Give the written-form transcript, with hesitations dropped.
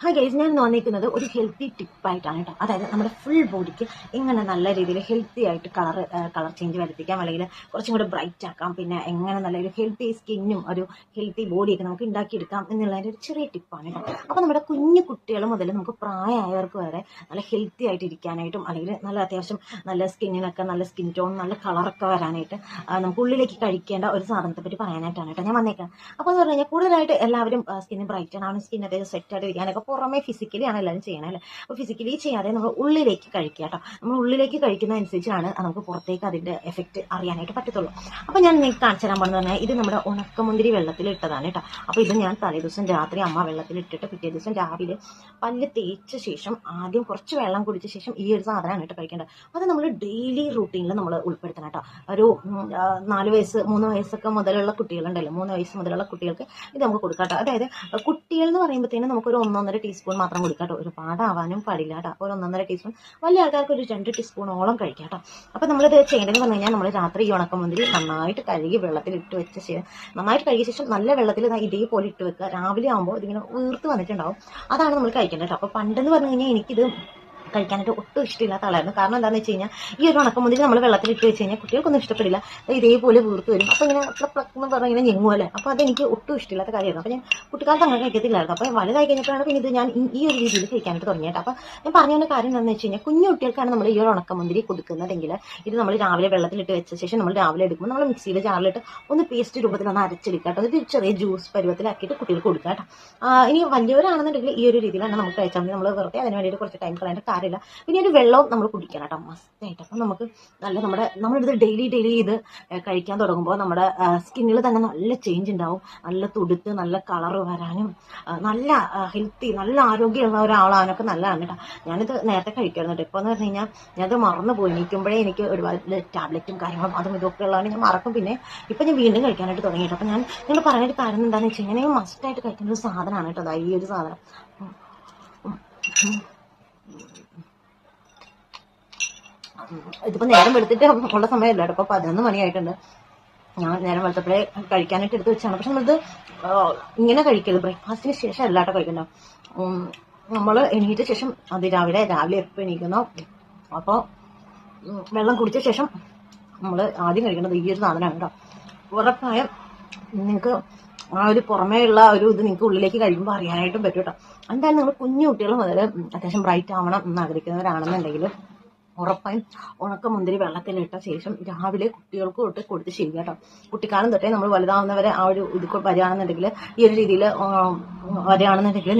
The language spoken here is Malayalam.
ഹായ് ഗൈസ്, ഞാൻ വന്നിരിക്കുന്നത് ഒരു ഹെൽത്തി ടിപ്പായിട്ടാണ് കേട്ടോ. അതായത് നമ്മുടെ ഫുൾ ബോഡിക്ക് എങ്ങനെ നല്ല രീതിയിൽ ഹെൽത്തി ആയിട്ട് കളർ ചേഞ്ച് വരുത്തിക്കാം, അല്ലെങ്കിൽ കുറച്ചും കൂടെ ബ്രൈറ്റ് ആക്കാം, പിന്നെ എങ്ങനെ നല്ലൊരു ഹെൽത്തി സ്കിന്നും ഒരു ഹെൽത്തി ബോഡിയൊക്കെ നമുക്ക് ഉണ്ടാക്കിയെടുക്കാം എന്നുള്ളതിൻ്റെ ഒരു ചെറിയ ടിപ്പാണ് കേട്ടോ. അപ്പോൾ നമ്മുടെ കുഞ്ഞു കുട്ടികൾ മുതൽ നമുക്ക് പ്രായമായവർക്ക് വരെ നല്ല ഹെൽത്തി ആയിട്ട് ഇരിക്കാനായിട്ടും, അല്ലെങ്കിൽ നല്ല അത്യാവശ്യം നല്ല സ്കിന്നിനൊക്കെ നല്ല സ്കിൻ ടോൺ നല്ല കളറൊക്കെ വരാനായിട്ട് നമുക്ക് ഉള്ളിലേക്ക് കഴിക്കേണ്ട ഒരു സാധനത്തെ പറ്റി പറയാനായിട്ടാണ് കേട്ടോ ഞാൻ വന്നേക്കാം. അപ്പോൾ എന്ന് പറഞ്ഞു കഴിഞ്ഞാൽ കൂടുതലായിട്ട് എല്ലാവരും സ്കിന്ന് ബ്രൈറ്റൻ ആണ്, സ്കിന്നൊക്കെ സെറ്റായിട്ട് ഇരിക്കാനൊക്കെ പുറമെ ഫിസിക്കലി ആണ് എല്ലാവരും ചെയ്യണം അല്ലേ. അപ്പോൾ ഫിസിക്കലി ചെയ്യാതെ നമ്മൾ ഉള്ളിലേക്ക് കഴിക്കുക കേട്ടോ. നമ്മൾ ഉള്ളിലേക്ക് കഴിക്കുന്നതനുസരിച്ചാണ് നമുക്ക് പുറത്തേക്ക് അതിൻ്റെ എഫക്റ്റ് അറിയാനായിട്ട് പറ്റത്തുള്ളൂ. അപ്പോൾ ഞാൻ നിങ്ങൾക്ക് കാണിച്ചു തരാൻ പോകുന്നത് പറഞ്ഞാൽ ഇത് നമ്മുടെ ഉണക്കമുന്തിരി വെള്ളത്തിൽ ഇട്ടതാണ് കേട്ടോ. അപ്പോൾ ഇത് ഞാൻ തലേ ദിവസം രാത്രി അമ്മ വെള്ളത്തിൽ ഇട്ടിട്ട് പിറ്റേ ദിവസം രാവിലെ പല്ല് തേച്ച ശേഷം ആദ്യം കുറച്ച് വെള്ളം കുടിച്ച ശേഷം ഈ ഒരു സാധനമാണ് കേട്ടോ കഴിക്കേണ്ടത്. അത് നമ്മൾ ഡെയിലി റൂട്ടീനിൽ നമ്മൾ ഉൾപ്പെടുത്തണം കേട്ടോ. ഒരു 4 വയസ്സ് 3 വയസ്സൊക്കെ മുതലുള്ള കുട്ടികളുണ്ടല്ലോ, 3 വയസ്സ് മുതലുള്ള കുട്ടികൾക്ക് ഇത് നമുക്ക് കൊടുക്കാം കേട്ടോ. അതായത് കുട്ടികൾ എന്ന് പറയുമ്പോഴത്തേനും നമുക്കൊരു 1-1.5 ടീസ്പൂൺ മാത്രം കൊടുക്കാം കേട്ടോ. ഒരുപാടാവാനും പാടില്ല കേട്ടോ. അപ്പോൾ ഒരു 1-1.5 ടീസ്പൂൺ, വലിയ ആൾക്കാർക്ക് ഒരു 2 ടീസ്പൂണോളം കഴിക്കാം കേട്ടോ. അപ്പോൾ നമ്മളിത് ചെയ്യേണ്ടതെന്ന് പറഞ്ഞു കഴിഞ്ഞാൽ നമ്മൾ രാത്രി ഈ ഉണക്കമുന്തിരി നന്നായിട്ട് കഴുകി വെള്ളത്തിൽ ഇട്ട് വെച്ച ശേഷം, നന്നായിട്ട് കഴുകിയ ശേഷം നല്ല വെള്ളത്തിൽ ഇതേപോലെ ഇട്ട് വെക്കുക. രാവിലെ ആകുമ്പോൾ ഇതിങ്ങനെ വീർത്ത് വന്നിട്ടുണ്ടാവും. അതാണ് നമ്മൾ കഴിക്കേണ്ടത് കേട്ടോ. അപ്പോൾ പണ്ടെന്ന് പറഞ്ഞു കഴിഞ്ഞാൽ എനിക്കിത് കഴിക്കാനായിട്ട് ഒട്ടും ഇഷ്ടമില്ലാത്ത ആളായിരുന്നു. കാരണം എന്താണെന്ന് വെച്ച് കഴിഞ്ഞാൽ ഈ ഒരു ഉണക്കമുന്തിരി നമ്മൾ വെള്ളത്തിൽ ഇട്ട് വെച്ച് കഴിഞ്ഞാൽ കുട്ടികൾക്കൊന്നും ഇഷ്ടപ്പെടില്ല. ഇതേപോലെ വീർത്ത് വരും. അപ്പോൾ ഇങ്ങനെ എന്ന് പറഞ്ഞാൽ ഇങ്ങനെ ഞെങ്ങുമല്ലേ. അപ്പോൾ അതെനിക്ക് ഒട്ടും ഇഷ്ടമില്ലാത്ത കാര്യമായിരുന്നു. അപ്പോൾ ഞാൻ കുട്ടിക്കാലത്ത് അങ്ങനെ കഴിക്കത്തില്ലായിരുന്നു. അപ്പോൾ വലുതായി കഴിഞ്ഞപ്പോഴാണ് പിന്നെ ഇത് ഞാൻ ഈ ഒരു രീതിയിൽ കഴിക്കാനായിട്ട് തുടങ്ങിയിട്ട്. അപ്പോൾ ഞാൻ പറഞ്ഞ കാര്യം എന്താണെന്ന് വെച്ച് കഴിഞ്ഞാൽ കുഞ്ഞു കുട്ടികൾക്കാണ് നമ്മൾ ഈ ഒരു ഉണക്കമുന്തിരി കൊടുക്കുന്നതെങ്കിൽ ഇത് നമ്മൾ രാവിലെ വെള്ളത്തിലിട്ട് വെച്ച ശേഷം നമ്മൾ രാവിലെ എടുക്കുമ്പോൾ നമ്മൾ മിക്സിയിൽ ജാറിലിട്ട് ഒന്ന് പേസ്റ്റ് രൂപത്തിൽ ഒന്ന് അരച്ചെടുക്കുക കേട്ടോ. ഇത് ചെറിയ ജ്യൂസ് പരുവത്തിലാക്കിയിട്ട് കുട്ടികൾക്ക് കൊടുക്കുക കേട്ടോ. ഇനി വലിയവരാണെന്നുണ്ടെങ്കിൽ ഈ ഒരു രീതിയിലാണ് നമുക്ക് കഴിച്ചാൽ മതി. നമ്മൾ വെറുതെ അതിന് വേണ്ടിയിട്ട് കുറച്ച് ടൈം കളയേണ്ട കാര്യമില്ല. പിന്നെ ഒരു വെള്ളവും നമ്മൾ കുടിക്കണം കേട്ടോ, മസ്റ്റായിട്ട്. അപ്പം നമുക്ക് നല്ല നമ്മളിത് ഡെയിലി ഇത് കഴിക്കാൻ തുടങ്ങുമ്പോൾ നമ്മുടെ സ്കിന്നിൽ തന്നെ നല്ല ചേഞ്ച് ഉണ്ടാവും. നല്ല തുടുത്ത് നല്ല കളറ് വരാനും നല്ല ഹെൽത്തി നല്ല ആരോഗ്യമുള്ള ഒരാളാനൊക്കെ നല്ലതാണ് കേട്ടോ. ഞാനിത് നേരത്തെ കഴിക്കുമായിരുന്നു കേട്ടോ. ഇപ്പോൾ എന്ന് പറഞ്ഞു കഴിഞ്ഞാൽ ഞാനത് മറന്നു പോയി. എനിക്കുമ്പോഴേ എനിക്ക് ഒരുപാട് ടാബ്ലറ്റും കാര്യങ്ങളും അതും ഇതൊക്കെ ഉള്ളതാണ് ഞാൻ മറക്കും. പിന്നെ ഇപ്പം ഞാൻ വീണ്ടും കഴിക്കാനായിട്ട് തുടങ്ങിയിട്ട്. അപ്പം നിങ്ങൾ പറയാനായിട്ട് കാര്യം എന്താണെന്ന് വെച്ച് കഴിഞ്ഞാൽ മസ്റ്റായിട്ട് കഴിക്കുന്ന ഒരു സാധനമാണ് കേട്ടോ ഈ ഒരു സാധനം. ഇതിപ്പോൾ നേരം വെളുത്തിട്ട് ഉള്ള സമയമല്ല കേട്ടോ. ഇപ്പോൾ 11 മണിയായിട്ടുണ്ട്. ഞാൻ നേരം വെളുത്തപ്പോഴേ കഴിക്കാനായിട്ട് എടുത്ത് വെച്ചാണ്. പക്ഷെ നമ്മളിത് ഇങ്ങനെ കഴിക്കരുത്. ബ്രേക്ക്ഫാസ്റ്റിന് ശേഷം അല്ല കേട്ടോ കഴിക്കണ്ടോ. നമ്മൾ എണീറ്റ ശേഷം അത് രാവിലെ എപ്പോൾ എണീക്കുന്നോ അപ്പോൾ വെള്ളം കുടിച്ച ശേഷം നമ്മൾ ആദ്യം കഴിക്കേണ്ടത് ഈ ഒരു സാധനമാണ് കേട്ടോ. ഉറപ്പായും നിങ്ങൾക്ക് ആ ഒരു പുറമേ ഉള്ള ഒരു ഇത് നിങ്ങൾക്ക് ഉള്ളിലേക്ക് കഴിയുമ്പോൾ അറിയാനായിട്ടും പറ്റും കേട്ടോ. എന്തായാലും നിങ്ങൾ കുഞ്ഞു കുട്ടികൾ മുതൽ അത്യാവശ്യം ബ്രൈറ്റ് ആവണം എന്ന് ആഗ്രഹിക്കുന്നവരാണെന്നുണ്ടെങ്കിൽ ഉറപ്പായും ഉണക്കമുന്തിരി വെള്ളത്തിലിട്ട ശേഷം രാവിലെ കുട്ടികൾക്ക് തൊട്ട് കൊടുത്ത് ശരിയാ കേട്ടോ. കുട്ടിക്കാലം തൊട്ടേ നമ്മൾ വലുതാവുന്നവരെ ആ ഒരു ഇത് വരികയാണെന്നുണ്ടെങ്കിൽ ഈ ഒരു രീതിയിൽ വരികയാണെന്നുണ്ടെങ്കിൽ